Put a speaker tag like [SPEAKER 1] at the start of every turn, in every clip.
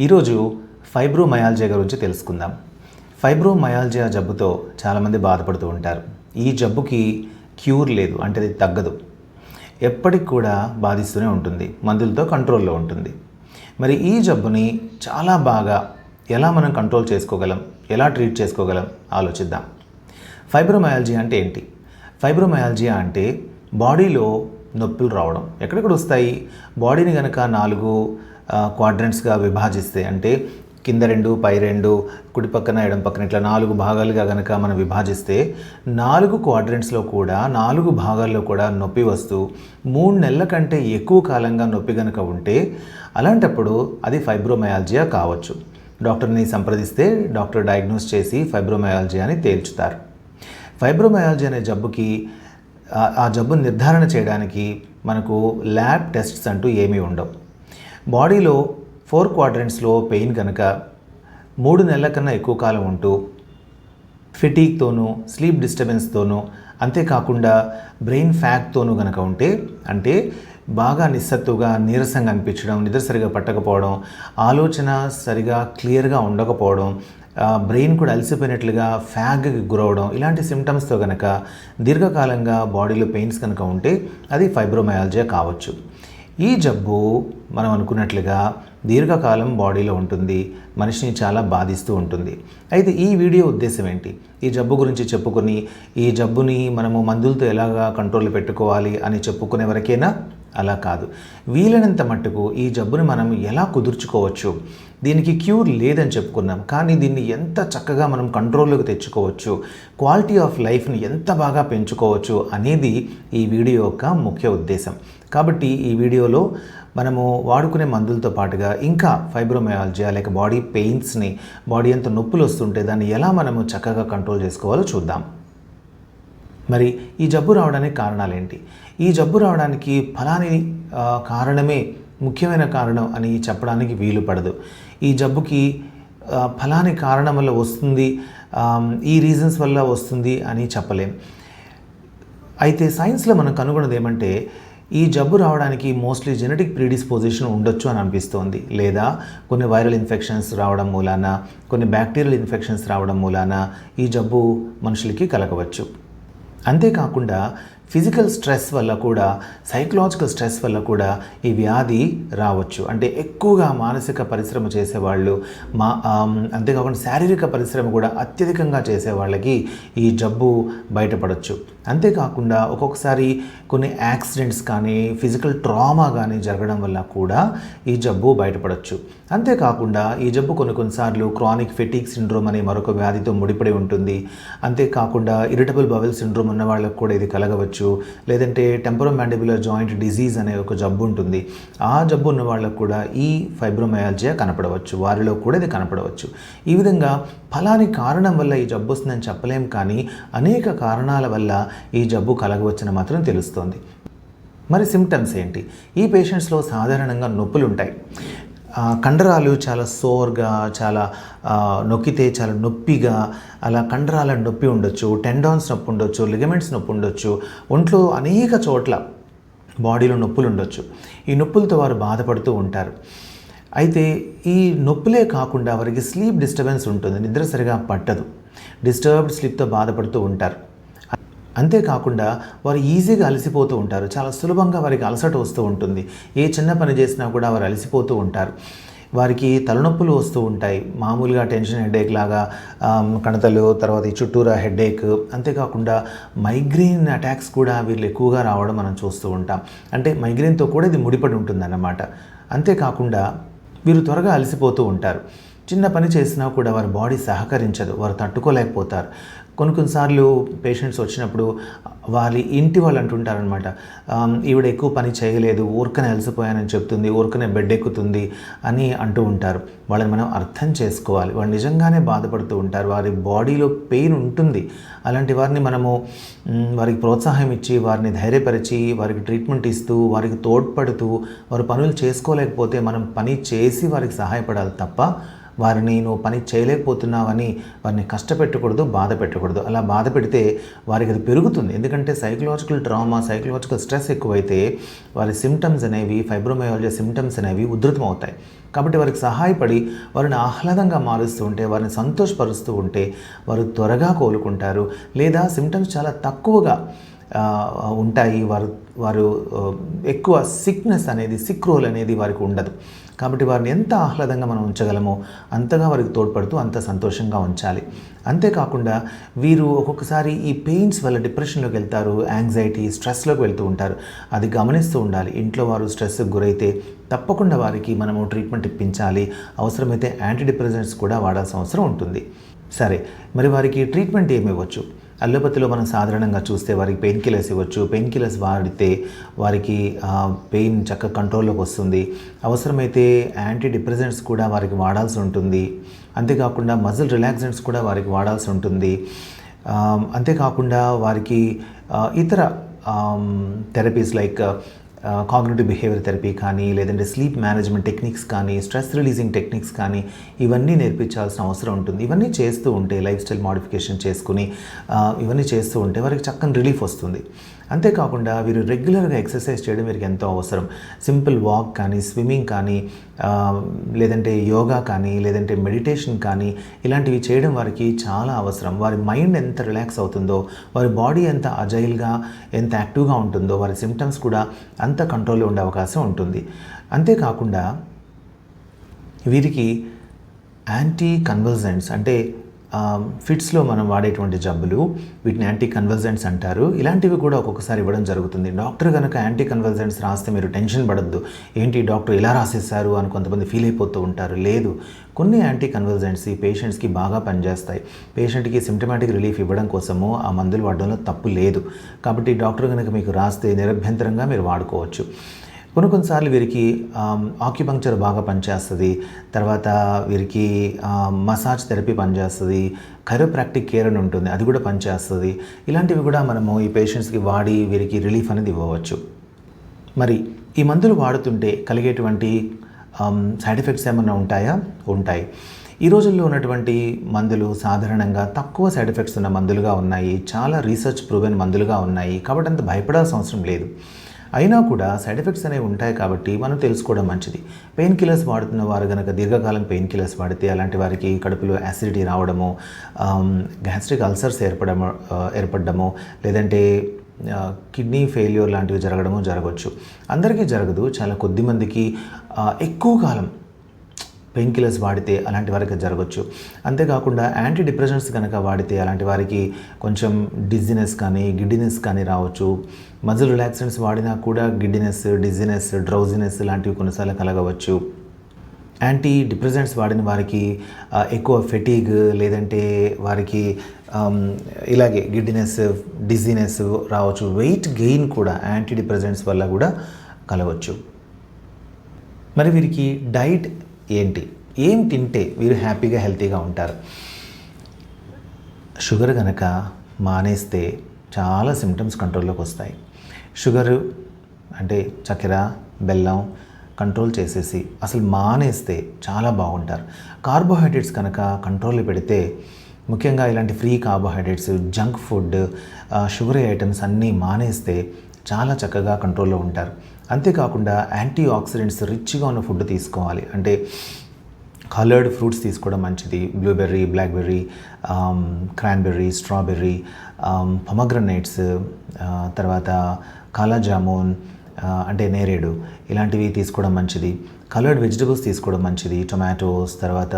[SPEAKER 1] ఈరోజు ఫైబ్రోమయాల్జియా గురించి తెలుసుకుందాం. ఫైబ్రోమయాల్జియా జబ్బుతో చాలామంది బాధపడుతూ ఉంటారు. ఈ జబ్బుకి క్యూర్ లేదు, అంటే అది తగ్గదు. ఎప్పటికి కూడా బాధిస్తూనే ఉంటుంది, మందులతో కంట్రోల్లో ఉంటుంది. మరి ఈ జబ్బుని చాలా బాగా ఎలా మనం కంట్రోల్ చేసుకోగలం, ఎలా ట్రీట్ చేసుకోగలం ఆలోచిద్దాం. ఫైబ్రోమయాల్జియా అంటే ఏంటి? ఫైబ్రోమయాల్జియా అంటే బాడీలో నొప్పులు రావడం. ఎక్కడెక్కడ వస్తాయి? బాడీని కనుక 4 క్వాడ్రంట్స్గా విభజిస్తే, అంటే కింద 2, పై 2, కుడి పక్కన ఎడం పక్కన ఇట్లా 4 భాగాలుగా కనుక మనం విభజిస్తే 4 క్వాడ్రంట్స్లో కూడా 4 భాగాల్లో కూడా నొప్పి వస్తూ 3 నెలల కంటే ఎక్కువ కాలంగా నొప్పి కనుక ఉంటే అలాంటప్పుడు అది ఫైబ్రోమయాల్జియా కావచ్చు. డాక్టర్ని సంప్రదిస్తే డాక్టర్ డయాగ్నోస్ చేసి ఫైబ్రోమయాల్జియా అని తేల్చుతారు. ఫైబ్రోమయాల్జియా అనే జబ్బుకి ఆ జబ్బును నిర్ధారణ చేయడానికి మనకు ల్యాబ్ టెస్ట్స్ అంటూ ఏమీ ఉండవు. బాడీలో 4 క్వాడ్రంట్స్లో పెయిన్ కనుక 3 నెలల కన్నా ఎక్కువ కాలం ఉంటూ ఫిటీగ్తోనూ, స్లీప్ డిస్టర్బెన్స్తోనూ, అంతేకాకుండా బ్రెయిన్ ఫ్యాగ్తోనూ కనుక ఉంటే, అంటే బాగా నిస్సత్తుగా నీరసంగా అనిపించడం, నిద్ర సరిగా పట్టకపోవడం, ఆలోచన సరిగా క్లియర్గా ఉండకపోవడం, బ్రెయిన్ కూడా అలసిపోయినట్లుగా ఫ్యాగ్కి గురవడం, ఇలాంటి సిమ్టమ్స్తో కనుక దీర్ఘకాలంగా బాడీలో పెయిన్స్ కనుక ఉంటే అది ఫైబ్రోమయాల్జియా కావచ్చు. ఈ జబ్బు మనం అనుకున్నట్లుగా దీర్ఘకాలం బాడీలో ఉంటుంది, మనిషిని చాలా బాధిస్తూ ఉంటుంది. అయితే ఈ వీడియో ఉద్దేశం ఏంటి? ఈ జబ్బు గురించి చెప్పుకొని ఈ జబ్బుని మనము మందులతో ఎలాగా కంట్రోల్లో పెట్టుకోవాలి అని చెప్పుకునే వరకేనా? అలా కాదు. వీలైనంత మట్టుకు ఈ జబ్బుని మనం ఎలా కుదుర్చుకోవచ్చు, దీనికి క్యూర్ లేదని చెప్పుకున్నాం, కానీ దీన్ని ఎంత చక్కగా మనం కంట్రోల్లోకి తెచ్చుకోవచ్చు, క్వాలిటీ ఆఫ్ లైఫ్ని ఎంత బాగా పెంచుకోవచ్చు అనేది ఈ వీడియో యొక్క ముఖ్య ఉద్దేశం. కాబట్టి ఈ వీడియోలో మనము వాడుకునే మందులతో పాటుగా ఇంకా ఫైబ్రోమయాల్జియా లేక బాడీ పెయిన్స్ని, బాడీ ఎంత నొప్పులు వస్తుంటే దాన్ని ఎలా మనము చక్కగా కంట్రోల్ చేసుకోవాలో చూద్దాం. మరి ఈ జబ్బు రావడానికి కారణాలు ఏంటి? ఈ జబ్బు రావడానికి ఫలాని కారణమే ముఖ్యమైన కారణం అని చెప్పడానికి వీలు పడదు. ఈ జబ్బుకి ఫలాని కారణం వల్ల వస్తుంది, ఈ రీజన్స్ వల్ల వస్తుంది అని చెప్పలేం. అయితే సైన్స్లో మనం కనుగొన్నది ఏమంటే, ఈ జబ్బు రావడానికి మోస్ట్లీ జెనెటిక్ ప్రీడిస్పోజిషన్ ఉండొచ్చు అని అనిపిస్తోంది. లేదా కొన్ని వైరల్ ఇన్ఫెక్షన్స్ రావడం మూలాన, కొన్ని బ్యాక్టీరియల్ ఇన్ఫెక్షన్స్ రావడం మూలాన ఈ జబ్బు మనుషులకి కలగవచ్చు. అంతేకాకుండా ఫిజికల్ స్ట్రెస్ వల్ల కూడా, సైకలాజికల్ స్ట్రెస్ వల్ల కూడా ఈ వ్యాధి రావచ్చు. అంటే ఎక్కువగా మానసిక పరిశ్రమ చేసేవాళ్ళు, అంతేకాకుండా శారీరక పరిశ్రమ కూడా అత్యధికంగా చేసే వాళ్ళకి ఈ జబ్బు బయటపడవచ్చు. అంతేకాకుండా ఒక్కొక్కసారి కొన్ని యాక్సిడెంట్స్ కానీ, ఫిజికల్ ట్రామా కానీ జరగడం వల్ల కూడా ఈ జబ్బు బయటపడవచ్చు. అంతేకాకుండా ఈ జబ్బు కొన్నిసార్లు క్రానిక్ ఫెటీగ్ సిండ్రోమ్ అనే మరొక వ్యాధితో ముడిపడి ఉంటుంది. అంతేకాకుండా ఇరిటబుల్ బవెల్ సిండ్రోమ్ ఉన్న వాళ్ళకు కూడా ఇది కలగవచ్చు. లేదంటే టెంపరోమాండిబులర్ జాయింట్ డిజీజ్ అనే ఒక జబ్బు ఉంటుంది. ఆ జబ్బు ఉన్న వాళ్ళకు కూడా ఈ ఫైబ్రోమయాల్జియా కనపడవచ్చు, వారిలో కూడా ఇది కనపడవచ్చు. ఈ విధంగా ఫలాని కారణం వల్ల ఈ జబ్బు వస్తుందని చెప్పలేం, కానీ అనేక కారణాల వల్ల ఈ జబ్బు కలగవచ్చని మాత్రం తెలుస్తోంది. మరి సిమ్టమ్స్ ఏంటి? ఈ పేషెంట్స్లో సాధారణంగా నొప్పులు ఉంటాయి. కండరాలు చాలా సోర్గా, చాలా నొక్కితే చాలా నొప్పిగా, అలా కండరాల నొప్పి ఉండొచ్చు, టెండాన్స్ నొప్పి ఉండొచ్చు, లిగమెంట్స్ నొప్పి ఉండొచ్చు, ఒంట్లో అనేక చోట్ల బాడీలో నొప్పులు ఉండొచ్చు. ఈ నొప్పులతో వారు బాధపడుతూ ఉంటారు. అయితే ఈ నొప్పులే కాకుండా వారికి స్లీప్ డిస్టర్బెన్స్ ఉంటుంది, నిద్ర సరిగా పట్టదు, డిస్టర్బ్డ్ స్లీప్తో బాధపడుతూ ఉంటారు. అంతేకాకుండా వారు ఈజీగా అలసిపోతూ ఉంటారు, చాలా సులభంగా వారికి అలసట వస్తూ ఉంటుంది. ఏ చిన్న పని చేసినా కూడా వారు అలసిపోతూ ఉంటారు. వారికి తలనొప్పులు వస్తూ ఉంటాయి, మామూలుగా టెన్షన్ హెడేక్ లాగా, కణతలు, తర్వాత ఈ చుట్టూరా హెడేక్. అంతేకాకుండా మైగ్రెయిన్ అటాక్స్ కూడా వీళ్ళు ఎక్కువగా రావడం మనం చూస్తూ ఉంటాం. అంటే మైగ్రెయిన్తో కూడా ఇది ముడిపడి ఉంటుందన్నమాట. అంతేకాకుండా వీరు త్వరగా అలసిపోతూ ఉంటారు. చిన్న పని చేసినా కూడా వారి బాడీ సహకరించదు, వారు తట్టుకోలేకపోతారు. కొన్నిసార్లు పేషెంట్స్ వచ్చినప్పుడు వారి ఇంటి వాళ్ళు అంటుంటారనమాట, ఈవిడ ఎక్కువ పని చేయలేదు, ఊరికనే అలసిపోయానని చెప్తుంది, ఊరికనే బెడ్ ఎక్కుతుంది అని అంటూ ఉంటారు. వాళ్ళని మనం అర్థం చేసుకోవాలి. వాళ్ళు నిజంగానే బాధపడుతూ ఉంటారు, వారి బాడీలో పెయిన్ ఉంటుంది. అలాంటి వారిని మనము వారికి ప్రోత్సాహం ఇచ్చి, వారిని ధైర్యపరిచి, వారికి ట్రీట్మెంట్ ఇస్తూ, వారికి తోడ్పడుతూ, వారు పనులు చేసుకోలేకపోతే మనం పని చేసి వారికి సహాయపడాలి తప్ప వారిని నువ్వు పని చేయలేకపోతున్నావని వారిని కష్టపెట్టకూడదు, బాధ పెట్టకూడదు. అలా బాధ పెడితే వారికి అది పెరుగుతుంది. ఎందుకంటే సైకలాజికల్ ట్రామా, సైకలాజికల్ స్ట్రెస్ ఎక్కువైతే వారి సిమ్టమ్స్ అనేవి, ఫైబ్రోమయాల్జియా సిమ్టమ్స్ అనేవి ఉధృతం అవుతాయి. కాబట్టి వారికి సహాయపడి వారిని ఆహ్లాదంగా మారుస్తూ ఉంటే, వారిని సంతోషపరుస్తూ ఉంటే వారు త్వరగా కోలుకుంటారు. లేదా సిమ్టమ్స్ చాలా తక్కువగా ఉంటాయి, వారు ఎక్కువ సిక్ రోల్ అనేది వారికి ఉండదు. కాబట్టి వారిని ఎంత ఆహ్లాదంగా మనం ఉంచగలమో అంతగా వారికి తోడ్పడుతూ అంత సంతోషంగా ఉంచాలి. అంతేకాకుండా వీరు ఒక్కొక్కసారి ఈ పెయిన్స్ వల్ల డిప్రెషన్లోకి వెళ్తారు, యాంగ్జైటీ, స్ట్రెస్లోకి వెళ్తూ ఉంటారు. అది గమనిస్తూ ఉండాలి. ఇంట్లో వారు స్ట్రెస్కి గురైతే తప్పకుండా వారికి మనము ట్రీట్మెంట్ ఇప్పించాలి. అవసరమైతే యాంటీ డిప్రెసెంట్స్ కూడా వాడాల్సిన అవసరం ఉంటుంది. సరే, మరి వారికి ట్రీట్మెంట్ ఏమి ఇవ్వచ్చు? అల్లోపతిలో మనం సాధారణంగా చూస్తే వారికి పెయిన్ కిల్లర్స్ ఇవ్వచ్చు. పెయిన్ కిల్లర్స్ వాడితే వారికి పెయిన్ చక్కగా కంట్రోల్లోకి వస్తుంది. అవసరమైతే యాంటీ డిప్రెసెంట్స్ కూడా వారికి వాడాల్సి ఉంటుంది. అంతేకాకుండా మజిల్ రిలాక్సెంట్స్ కూడా వారికి వాడాల్సి ఉంటుంది. అంతేకాకుండా వారికి ఇతర therapies like cognitive behaviour therapy కానీ, లేదంటే స్లీప్ మేనేజ్మెంట్ టెక్నిక్స్ కానీ, స్ట్రెస్ రిలీజింగ్ టెక్నిక్స్ కానీ ఇవన్నీ నేర్పించాల్సిన అవసరం ఉంటుంది. ఇవన్నీ చేస్తూ ఉంటే, లైఫ్ స్టైల్ మోడిఫికేషన్ చేసుకుని ఇవన్నీ చేస్తూ ఉంటే వారికి చక్కని రిలీఫ్ వస్తుంది. అంతేకాకుండా వీరు రెగ్యులర్గా ఎక్సర్సైజ్ చేయడం వీరికి ఎంతో అవసరం. సింపుల్ వాక్ కానీ, స్విమ్మింగ్ కానీ, లేదంటే యోగా కానీ, లేదంటే మెడిటేషన్ కానీ ఇలాంటివి చేయడం వారికి చాలా అవసరం. వారి మైండ్ ఎంత రిలాక్స్ అవుతుందో, వారి బాడీ ఎంత అజైల్గా, ఎంత యాక్టివ్గా ఉంటుందో, వారి సిమ్టమ్స్ కూడా అంత కంట్రోల్లో ఉండే అవకాశం ఉంటుంది. అంతేకాకుండా వీరికి యాంటీ కన్వల్సెంట్స్ అంటే ఫిట్స్లో మనం వాడేటువంటి జబ్బులు, వీటిని యాంటీ కన్వల్సెంట్స్ అంటారు. ఇలాంటివి కూడా ఒక్కొక్కసారి ఇవ్వడం జరుగుతుంది. డాక్టర్ కనుక యాంటీ కన్వల్సెంట్స్ రాస్తే మీరు టెన్షన్ పడద్దు. ఏంటి డాక్టర్ ఇలా రాసేసారు అని కొంతమంది ఫీల్ అయిపోతూ ఉంటారు. లేదు, కొన్ని యాంటీ కన్వల్సెంట్స్ ఈ పేషెంట్స్కి బాగా పనిచేస్తాయి. పేషెంట్కి సిమ్టమాటిక్ రిలీఫ్ ఇవ్వడం కోసము ఆ మందులు వాడడంలో తప్పు లేదు. కాబట్టి డాక్టర్ కనుక మీకు రాస్తే నిరభ్యంతరంగా మీరు వాడుకోవచ్చు. కొన్నిసార్లు వీరికి ఆక్యుపంక్చర్ బాగా పనిచేస్తుంది. తర్వాత వీరికి మసాజ్ థెరపీ పనిచేస్తుంది. కైరోప్రాక్టిక్ కేర్ అని ఉంటుంది, అది కూడా పనిచేస్తుంది. ఇలాంటివి కూడా మనము ఈ పేషెంట్స్కి వాడి వీరికి రిలీఫ్ అనేది ఇవ్వవచ్చు. మరి ఈ మందులు వాడుతుంటే కలిగేటువంటి సైడ్ ఎఫెక్ట్స్ ఏమైనా ఉంటాయా? ఉంటాయి. ఈ రోజుల్లో ఉన్నటువంటి మందులు సాధారణంగా తక్కువ సైడ్ ఎఫెక్ట్స్ ఉన్న మందులుగా ఉన్నాయి. చాలా రీసెర్చ్ ప్రూవెన్ మందులుగా ఉన్నాయి. కాబట్టి అంత భయపడాల్సిన అవసరం లేదు. అయినా కూడా సైడ్ ఎఫెక్ట్స్ అనేవి ఉంటాయి కాబట్టి మనం తెలుసుకోవడం మంచిది. పెయిన్ కిల్లర్స్ వాడుతున్న వారు కనుక దీర్ఘకాలం పెయిన్ కిల్లర్స్ వాడితే అలాంటి వారికి కడుపులో యాసిడిటీ రావడము, గ్యాస్ట్రిక్ అల్సర్స్ ఏర్పడము, లేదంటే కిడ్నీ ఫెయిల్యూర్ లాంటివి జరగవచ్చు. అందరికీ జరగదు, చాలా కొద్ది మందికి ఎక్కువ కాలం పెయిన్ కిల్లర్స్ వాడితే అలాంటి వారికి జరగవచ్చు. అంతేకాకుండా యాంటీ డిప్రెసెంట్స్ కనుక వాడితే అలాంటి వారికి కొంచెం డిజినెస్ కానీ, గిడ్డినెస్ కానీ రావచ్చు. మజిల్ రిలాక్సెంట్స్ వాడినా కూడా గిడ్డినెస్, డిజినెస్, డ్రౌజినెస్ లాంటివి కొన్నిసార్లు కలగవచ్చు. యాంటీ డిప్రెసెంట్స్ వాడిన వారికి ఎక్కువ ఫెటీగ్, లేదంటే వారికి ఇలాగే గిడ్డినెస్, డిజినెస్ రావచ్చు. వెయిట్ గెయిన్ కూడా యాంటీ డిప్రెసెంట్స్ వల్ల కూడా కలవచ్చు. మరి వీరికి డైట్ ఏంటి? ఏం తింటే వీరు హ్యాపీగా, హెల్తీగా ఉంటారు? షుగర్ కనుక మానేస్తే చాలా సిమ్టమ్స్ కంట్రోల్లోకి వస్తాయి. షుగరు అంటే చక్కెర, బెల్లం కంట్రోల్ చేసేసి అసలు మానేస్తే చాలా బాగుంటారు. కార్బోహైడ్రేట్స్ కనుక కంట్రోల్లో పెడితే, ముఖ్యంగా ఇలాంటి free carbohydrates, junk food, sugary items అన్నీ మానేస్తే చాలా చక్కగా కంట్రోల్లో ఉంటారు. అంతేకాకుండా యాంటీ ఆక్సిడెంట్స్ రిచ్గా ఉన్న ఫుడ్ తీసుకోవాలి. అంటే కలర్డ్ ఫ్రూట్స్ తీసుకోవడం మంచిది. బ్లూబెర్రీ, బ్లాక్బెర్రీ, క్రాన్బెర్రీ, స్ట్రాబెర్రీ, పొమగ్రనేట్స్, తర్వాత కాలా జామున్ అంటే నేరేడు, ఇలాంటివి తీసుకోవడం మంచిది. కలర్డ్ వెజిటబుల్స్ తీసుకోవడం మంచిది. టొమాటోస్, తర్వాత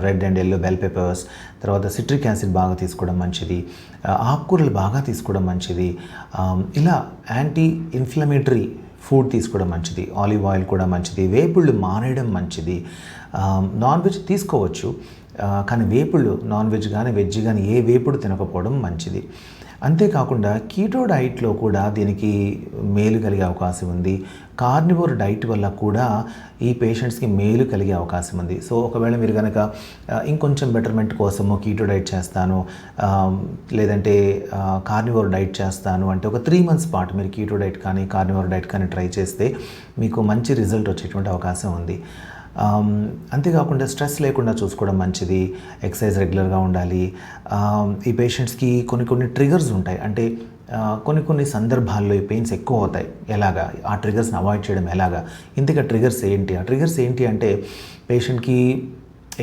[SPEAKER 1] red and yellow bell peppers, తర్వాత సిట్రిక్ యాసిడ్ బాగా తీసుకోవడం మంచిది. ఆకుకూరలు బాగా తీసుకోవడం మంచిది. ఇలా యాంటీ ఇన్ఫ్లమేటరీ ఫుడ్ తీసుకోవడం మంచిది. ఆలివ్ ఆయిల్ కూడా మంచిది. వేపుళ్ళు మానేయడం మంచిది. నాన్ వెజ్ తీసుకోవచ్చు, కానీ వేపుళ్ళు నాన్ వెజ్ కానీ వెజ్ కానీ ఏ వేపుడు తినకపోవడం మంచిది. అంతేకాకుండా కీటో డైట్లో కూడా దీనికి మేలు కలిగే అవకాశం ఉంది. కార్నివోర్ డైట్ వల్ల కూడా ఈ పేషెంట్స్కి మేలు కలిగే అవకాశం ఉంది. సో ఒకవేళ మీరు కనుక ఇంకొంచెం బెటర్మెంట్ కోసము కీటో డైట్ చేస్తాను, లేదంటే కార్నివోర్ డైట్ చేస్తాను అంటే ఒక 3 months పాటు మీరు కీటో డైట్ కానీ కార్నివోర్ డైట్ కానీ ట్రై చేస్తే మీకు మంచి రిజల్ట్ వచ్చేటువంటి అవకాశం ఉంది. అంతేకాకుండా స్ట్రెస్ లేకుండా చూసుకోవడం మంచిది. ఎక్సర్సైజ్ రెగ్యులర్గా ఉండాలి. ఈ పేషెంట్స్కి కొన్ని ట్రిగర్స్ ఉంటాయి. అంటే కొన్ని సందర్భాల్లో ఈ పెయిన్స్ ఎక్కువ అవుతాయి. ఎలాగా ఆ ట్రిగర్స్ని అవాయిడ్ చేయడం ఎలాగా? ఇంతగా ట్రిగర్స్ ఏంటి? ఆ ట్రిగర్స్ ఏంటి అంటే పేషెంట్కి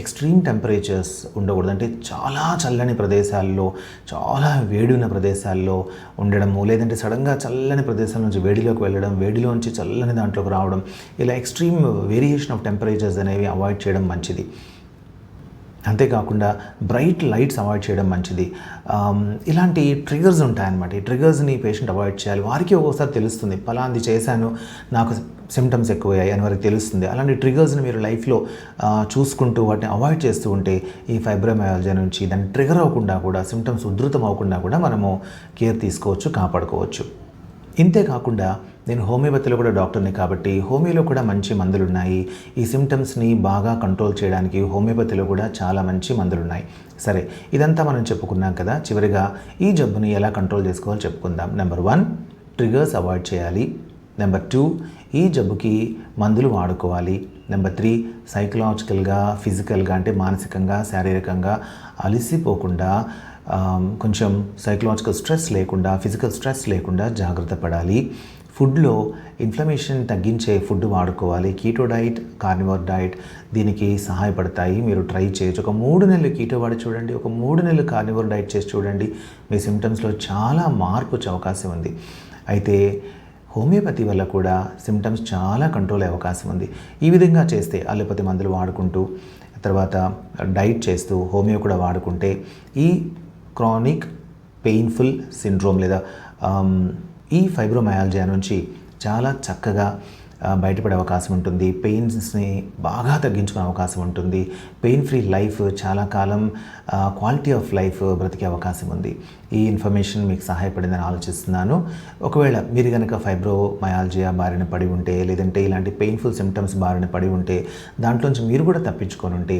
[SPEAKER 1] ఎక్స్ట్రీమ్ టెంపరేచర్స్ ఉండకూడదు. అంటే చాలా చల్లని ప్రదేశాల్లో, చాలా వేడి ఉన్న ప్రదేశాల్లో ఉండడము, లేదంటే సడన్గా చల్లని ప్రదేశాల నుంచి వేడిలోకి వెళ్ళడం, వేడిలోంచి చల్లని దాంట్లోకి రావడం, ఇలా ఎక్స్ట్రీమ్ వేరియేషన్ ఆఫ్ టెంపరేచర్స్ అనేవి అవాయిడ్ చేయడం మంచిది. అంతేకాకుండా బ్రైట్ లైట్స్ అవాయిడ్ చేయడం మంచిది. ఇలాంటి ట్రిగర్స్ ఉంటాయన్నమాట. ఈ ట్రిగర్స్ని పేషెంట్ అవాయిడ్ చేయాలి. వారికి ఒక్కోసారి తెలుస్తుంది, పలాంది చేశాను, నాకు సిమ్టమ్స్ ఎక్కువయ్యాయి అని వారికి తెలుస్తుంది. అలాంటి ట్రిగర్స్ని మీరు లైఫ్లో చూసుకుంటూ వాటిని అవాయిడ్ చేస్తూ ఉంటే ఈ ఫైబ్రోమయాల్జియా నుంచి దాన్ని ట్రిగర్ అవ్వకుండా కూడా, సిమ్టమ్స్ ఉధృతం అవ్వకుండా కూడా మనము కేర్ తీసుకోవచ్చు, కాపాడుకోవచ్చు. ఇంతే కాకుండా నేను హోమియోపతిలో కూడా డాక్టర్ని కాబట్టి హోమియోలో కూడా మంచి మందులు ఉన్నాయి. ఈ సిమ్టమ్స్ని బాగా కంట్రోల్ చేయడానికి హోమియోపతిలో కూడా చాలా మంచి మందులు ఉన్నాయి. సరే, ఇదంతా మనం చెప్పుకున్నాం కదా. చివరిగా ఈ జబ్బుని ఎలా కంట్రోల్ చేసుకోవాలో చెప్పుకుందాం. నెంబర్ 1, ట్రిగర్స్ అవాయిడ్ చేయాలి. నెంబర్ 2, ఈ జబ్బుకి మందులు వాడుకోవాలి. నెంబర్ 3, సైకలాజికల్గా, ఫిజికల్గా అంటే మానసికంగా, శారీరకంగా అలసిపోకుండా, కొంచెం సైకలాజికల్ స్ట్రెస్ లేకుండా, ఫిజికల్ స్ట్రెస్ లేకుండా జాగ్రత్త పడాలి. ఫుడ్లో ఇన్ఫ్లమేషన్ తగ్గించే ఫుడ్ వాడుకోవాలి. కీటో డైట్, కార్నివోర్ డైట్ దీనికి సహాయపడతాయి. మీరు ట్రై చేయొచ్చు. ఒక 3 నెలలు కీటో వాడి చూడండి, ఒక 3 నెలలు కార్నివోర్ డైట్ చేసి చూడండి. మీ సిమ్టమ్స్లో చాలా మార్పు వచ్చే అవకాశం ఉంది. అయితే హోమియోపతి వల్ల కూడా సిమ్టమ్స్ చాలా కంట్రోల్ అయ్యే అవకాశం ఉంది. ఈ విధంగా చేస్తే అలోపతి మందులు వాడుకుంటూ, తర్వాత డైట్ చేస్తూ, హోమియో కూడా వాడుకుంటే ఈ క్రానిక్ పెయిన్ఫుల్ సిండ్రోమ్ లేదా ఈ ఫైబ్రోమయాల్జియా నుంచి చాలా చక్కగా బయటపడే అవకాశం ఉంటుంది. పెయిన్స్ని బాగా తగ్గించుకునే అవకాశం ఉంటుంది. పెయిన్ ఫ్రీ లైఫ్, చాలా కాలం క్వాలిటీ ఆఫ్ లైఫ్ బ్రతికే అవకాశం ఉంది. ఈ ఇన్ఫర్మేషన్ మీకు సహాయపడిందని ఆలోచిస్తున్నాను. ఒకవేళ మీరు కనుక ఫైబ్రోమయాల్జియా బారిన పడి ఉంటే, లేదంటే ఇలాంటి పెయిన్ఫుల్ సిమ్టమ్స్ బారిన పడి ఉంటే, దాంట్లోంచి మీరు కూడా తప్పించుకొని ఉంటే,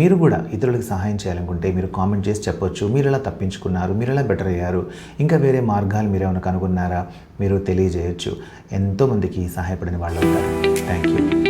[SPEAKER 1] మీరు కూడా ఇతరులకు సహాయం చేయాలనుకుంటే మీరు కామెంట్ చేసి చెప్పొచ్చు. మీరు ఎలా తప్పించుకున్నారు, మీరు ఎలా బెటర్ అయ్యారు, ఇంకా వేరే మార్గాలు మీరు ఏమైనా కనుగొన్నారా, మీరు తెలియజేయచ్చు. ఎంతోమందికి సహాయపడిన వాళ్ళు ఉంటారు. Thank you.